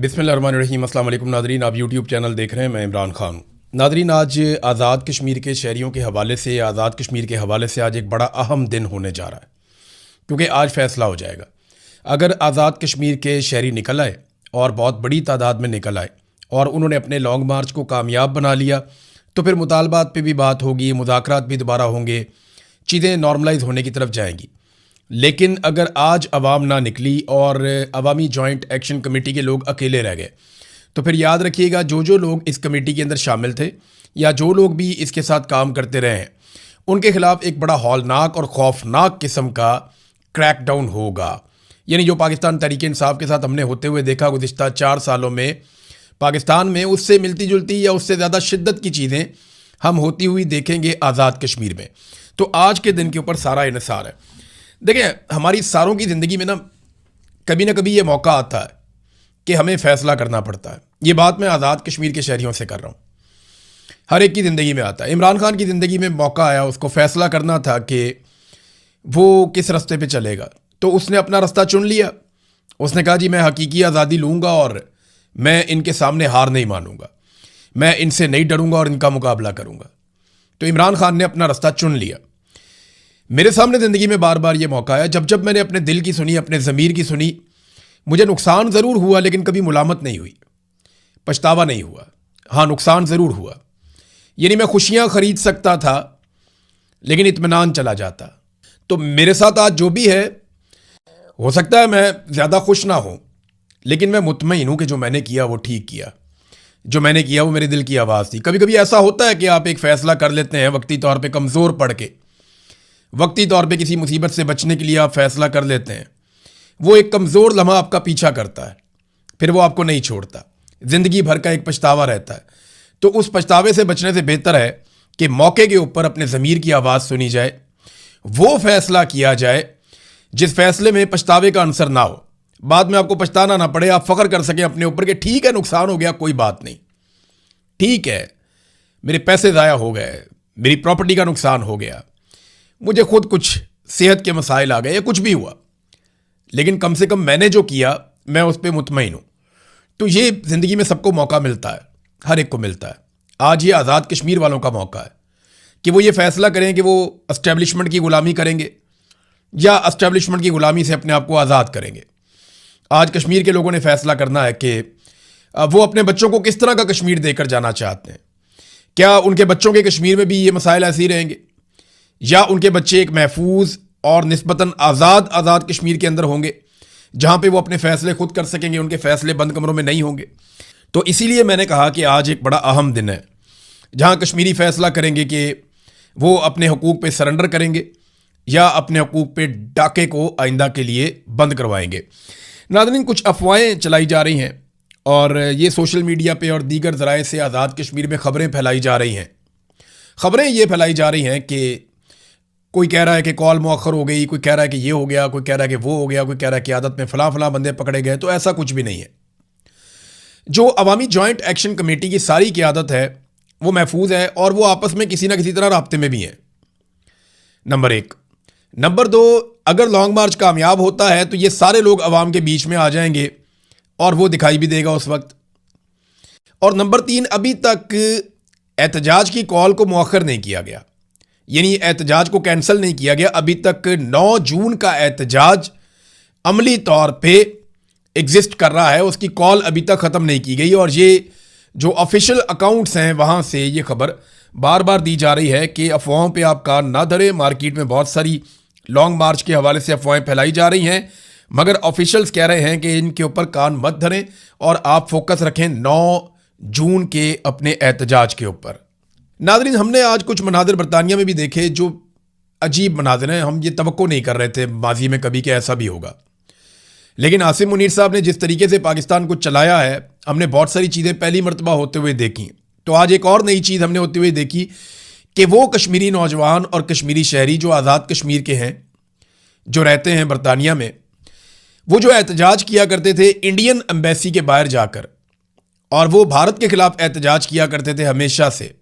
बिस्मिल्लाहिर्रहमानिर्रहीम। अस्सलाम वालेकुम नादरीन, आप यूट्यूब चैनल देख रहे हैं, मैं इमरान खान हूँ। नादरीन, आज आज़ाद कश्मीर के शहरियों के हवाले से, आज़ाद कश्मीर के हवाले से आज एक बड़ा अहम दिन होने जा रहा है, क्योंकि आज फ़ैसला हो जाएगा। अगर आज़ाद कश्मीर के शहरी निकल आए और बहुत बड़ी तादाद में निकल आए और उन्होंने अपने लॉन्ग मार्च को कामयाब बना लिया, तो फिर मुतालबात पे भी बात होगी, मुज़ाकरात भी दोबारा होंगे, चीज़ें नॉर्मलाइज होने की तरफ जाएंगी। लेकिन अगर आज अवाम ना निकली और अवामी जॉइंट एक्शन कमेटी के लोग अकेले रह गए, तो फिर याद रखिएगा, जो लोग इस कमेटी के अंदर शामिल थे या जो लोग भी इसके साथ काम करते रहे हैं, उनके खिलाफ एक बड़ा हौलनाक और खौफनाक किस्म का क्रैकडाउन होगा। यानी जो पाकिस्तान तहरीक इंसाफ के साथ हमने होते हुए देखा गुज़िश्ता 4 सालों में पाकिस्तान में, उससे मिलती जुलती या उससे ज़्यादा शिद्दत की चीज़ें हम होती हुई देखेंगे आज़ाद कश्मीर में। तो आज के दिन के ऊपर सारा इन्हिसार है। देखिए, हमारी सारों की ज़िंदगी में ना कभी ये मौका आता है कि हमें फ़ैसला करना पड़ता है। ये बात मैं आज़ाद कश्मीर के शहरियों से कर रहा हूँ, हर एक की ज़िंदगी में आता है। इमरान खान की ज़िंदगी में मौका आया, उसको फ़ैसला करना था कि वो किस रास्ते पे चलेगा, तो उसने अपना रास्ता चुन लिया। उसने कहा, जी मैं हकीकी आज़ादी लूँगा और मैं इनके सामने हार नहीं मानूंगा, मैं इनसे नहीं डरूंगा और इनका मुकाबला करूँगा। तो इमरान खान ने अपना रास्ता चुन लिया। मेरे सामने ज़िंदगी में बार बार ये मौका आया, जब मैंने अपने दिल की सुनी, अपने ज़मीर की सुनी, मुझे नुकसान ज़रूर हुआ लेकिन कभी मुलामत नहीं हुई, पछतावा नहीं हुआ। हाँ, नुकसान ज़रूर हुआ। यानी मैं खुशियाँ ख़रीद सकता था लेकिन इत्मीनान चला जाता। तो मेरे साथ आज जो भी है, हो सकता है मैं ज़्यादा खुश ना हूँ, लेकिन मैं मुतमईन हूँ कि जो मैंने किया वो ठीक किया। जो मैंने किया वो मेरे दिल की आवाज़ थी। कभी कभी ऐसा होता है कि आप एक फ़ैसला कर लेते हैं वक्ती तौर पर, कमज़ोर पड़ के, वक्ती तौर पे किसी मुसीबत से बचने के लिए आप फ़ैसला कर लेते हैं। वो एक कमज़ोर लम्हा आपका पीछा करता है, फिर वो आपको नहीं छोड़ता, ज़िंदगी भर का एक पछतावा रहता है। तो उस पछतावे से बचने से बेहतर है कि मौके के ऊपर अपने ज़मीर की आवाज़ सुनी जाए, वो फ़ैसला किया जाए जिस फ़ैसले में पछतावे का अंसर ना हो, बाद में आपको पछताना ना पड़े, आप फ़ख्र कर सकें अपने ऊपर कि ठीक है, नुकसान हो गया, कोई बात नहीं, ठीक है, मेरे पैसे ज़ाया हो गए, मेरी प्रॉपर्टी का नुकसान हो गया, मुझे खुद कुछ सेहत के मसाइल आ गए या कुछ भी हुआ, लेकिन कम से कम मैंने जो किया मैं उस पर मुतमईन हूँ। तो ये ज़िंदगी में सबको मौका मिलता है, हर एक को मिलता है। आज ये आज़ाद कश्मीर वालों का मौका है कि वो ये फ़ैसला करें कि वो एस्टेब्लिशमेंट की ग़ुलामी करेंगे या एस्टेब्लिशमेंट की ग़ुलामी से अपने आप को आज़ाद करेंगे। आज कश्मीर के लोगों ने फ़ैसला करना है कि वो अपने बच्चों को किस तरह का कश्मीर देकर जाना चाहते हैं। क्या उनके बच्चों के कश्मीर में भी ये मसाइल ऐसे ही रहेंगे, या उनके बच्चे एक महफूज और निस्बतन आज़ाद कश्मीर के अंदर होंगे जहाँ पे वो अपने फ़ैसले खुद कर सकेंगे, उनके फ़ैसले बंद कमरों में नहीं होंगे। तो इसीलिए मैंने कहा कि आज एक बड़ा अहम दिन है जहाँ कश्मीरी फ़ैसला करेंगे कि वो अपने हकूक़ पे सरेंडर करेंगे या अपने हकूक़ पे डाके को आइंदा के लिए बंद करवाएंगे। नाज़रीन, कुछ अफवाहें चलाई जा रही हैं और ये सोशल मीडिया पे और दीगर ज़राए से आज़ाद कश्मीर में ख़बरें फैलाई जा रही हैं। ख़बरें ये फैलाई जा रही हैं कि कोई कह रहा है कि कॉल मुअख्खर हो गई, कोई कह रहा है कि ये हो गया, कोई कह रहा है कि वो हो गया, कोई कह रहा है कि आदत में फ़लाँ बंदे पकड़े गए। तो ऐसा कुछ भी नहीं है। जो अवामी जॉइंट एक्शन कमेटी की सारी क़यादत है वो महफूज है और वो आपस में किसी ना किसी तरह राब्ते में भी है, नंबर 1। नंबर 2, अगर लॉन्ग मार्च कामयाब होता है तो ये सारे लोग अवाम के बीच में आ जाएंगे और वो दिखाई भी देगा उस वक्त। और नंबर 3, अभी तक एहतजाज की कॉल को मुअख्खर नहीं किया गया, यानी एहतजाज को कैंसिल नहीं किया गया। अभी तक 9 जून का एहतजाज अमली तौर पे एग्जिस्ट कर रहा है, उसकी कॉल अभी तक ख़त्म नहीं की गई। और ये जो ऑफिशियल अकाउंट्स हैं वहाँ से ये खबर बार बार दी जा रही है कि अफवाहों पे आप कान ना धरें। मार्केट में बहुत सारी लॉन्ग मार्च के हवाले से अफवाहें फैलाई जा रही हैं, मगर ऑफिशियल्स कह रहे हैं कि इनके ऊपर कान मत धरें और आप फोकस रखें 9 जून के अपने एहतजाज के ऊपर। नाज़रीन, हमने आज कुछ मनाज़िर बरतानिया में भी देखे जो अजीब मनाज़िर हैं। हम ये तवक्को नहीं कर रहे थे माजी में कभी कि ऐसा भी होगा, लेकिन आसिम मुनीर साहब ने जिस तरीके से पाकिस्तान को चलाया है, हमने बहुत सारी चीज़ें पहली मरतबा होते हुए देखी। तो आज एक और नई चीज़ हमने होते हुए देखी कि वो कश्मीरी नौजवान और कश्मीरी शहरी जो आज़ाद कश्मीर के हैं, जो रहते हैं बरतानिया में, वो जो एहतजाज किया करते थे इंडियन एम्बेसी के बाहर जाकर, और वो भारत के ख़िलाफ़ एहतजाज किया करते थे हमेशा से,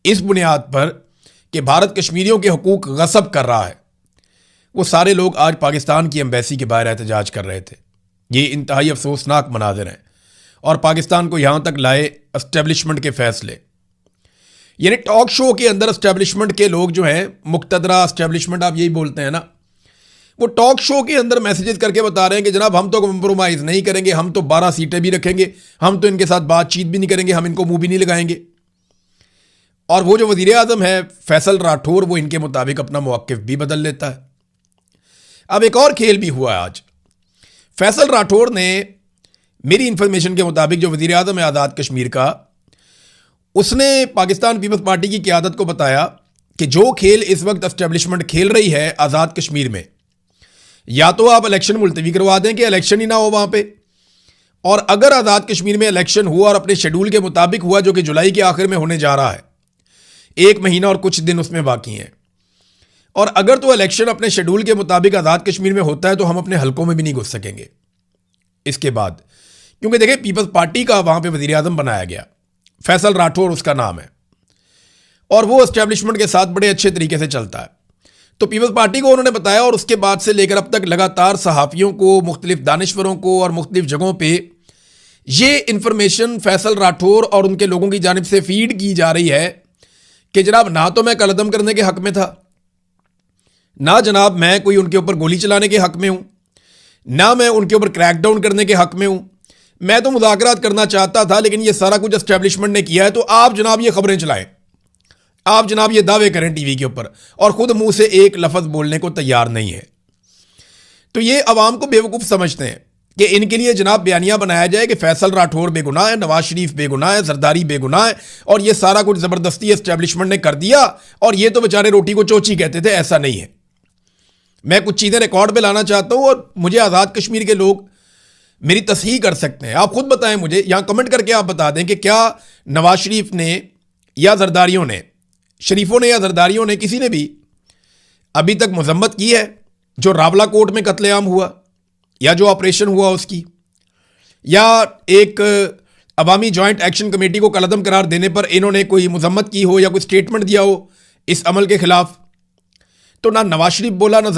इस बुनियाद पर कि भारत कश्मीरियों के हकूक़ गसब कर रहा है, वो सारे लोग आज पाकिस्तान की एम्बेसी के बाहर एहतजाज कर रहे थे। ये इंतहाई अफसोसनाक मनाज़िर हैं। और पाकिस्तान को यहां तक लाए एस्टेब्लिशमेंट के फैसले। यानी टॉक शो के अंदर एस्टेब्लिशमेंट के लोग जो हैं, मुक्तदरा एस्टेब्लिशमेंट आप यही बोलते हैं ना, वो टॉक शो के अंदर मैसेजेस करके बता रहे हैं कि जनाब हम तो कंप्रोमाइज़ नहीं करेंगे, हम तो 12 सीटें भी रखेंगे, हम तो इनके साथ बातचीत भी नहीं करेंगे, हम इनको मुंह भी नहीं लगाएंगे। और वो जो वज़ीर आज़म है फैसल राठौर, वो इनके मुताबिक अपना मौक़िफ़ भी बदल लेता है। अब एक और खेल भी हुआ है आज। फैसल राठौर ने, मेरी इंफॉर्मेशन के मुताबिक, जो वज़ीर आज़म है आज़ाद कश्मीर का, उसने पाकिस्तान पीपल्स पार्टी की क़यादत को बताया कि जो खेल इस वक्त एस्टेब्लिशमेंट खेल रही है आज़ाद कश्मीर में, या तो आप इलेक्शन मुलतवी करवा दें कि इलेक्शन ही ना हो वहाँ पे, और अगर आज़ाद कश्मीर में इलेक्शन हुआ और अपने शेड्यूल के मुताबिक हुआ, जो कि जुलाई के आखिर में होने जा रहा है, 1 महीना और कुछ दिन उसमें बाकी हैं, और अगर तो इलेक्शन अपने शेड्यूल के मुताबिक आज़ाद कश्मीर में होता है तो हम अपने हलकों में भी नहीं घुस सकेंगे इसके बाद। क्योंकि देखिए, पीपल्स पार्टी का वहाँ पे वज़ीर आज़म बनाया गया, फैसल राठौर उसका नाम है, और वो एस्टेब्लिशमेंट के साथ बड़े अच्छे तरीके से चलता है। तो पीपल्स पार्टी को उन्होंने बताया, और उसके बाद से लेकर अब तक लगातार सहाफ़ियों को, मुख्तलिफ दानिश्वरों को और मुख्तलिफ जगहों पे ये इंफॉर्मेशन फैसल राठौर और उनके लोगों की जानिब से फीड की जा रही है कि जनाब ना तो मैं कलअदम करने के हक़ में था, ना जनाब मैं कोई उनके ऊपर गोली चलाने के हक़ में हूँ, ना मैं उनके ऊपर क्रैकडाउन करने के हक़ में हूँ। मैं तो मुज़ाकरात करना चाहता था, लेकिन ये सारा कुछ एस्टेब्लिशमेंट ने किया है, तो आप जनाब ये खबरें चलाएं, आप जनाब ये दावे करें टीवी के ऊपर, और ख़ुद मुंह से एक लफ्ज़ बोलने को तैयार नहीं है। तो ये अवाम को बेवकूफ़ समझते हैं कि इनके लिए जनाब बयानिया बनाया जाए कि फैसल राठौर बेगुनाह है, नवाज शरीफ बेगुनाह है, जरदारी बेगुनाह है, और ये सारा कुछ ज़बरदस्ती एस्टेब्लिशमेंट ने कर दिया, और ये तो बेचारे रोटी को चोची कहते थे। ऐसा नहीं है। मैं कुछ चीज़ें रिकॉर्ड पे लाना चाहता हूँ, और मुझे आज़ाद कश्मीर के लोग मेरी तस्हीह कर सकते हैं। आप खुद बताएं मुझे, यहाँ कमेंट करके आप बता दें कि क्या नवाज शरीफ ने या जरदारियों ने, शरीफों ने या जरदारियों ने, किसी ने भी अभी तक मजम्मत की है जो रावलाकोट में कत्लेआम हुआ या जो ऑपरेशन हुआ उसकी, या एक अवामी जॉइंट एक्शन कमेटी को कलअदम करार देने पर इन्होंने कोई मजम्मत की हो या कोई स्टेटमेंट दिया हो इस अमल के खिलाफ? तो ना नवाज शरीफ बोला, ना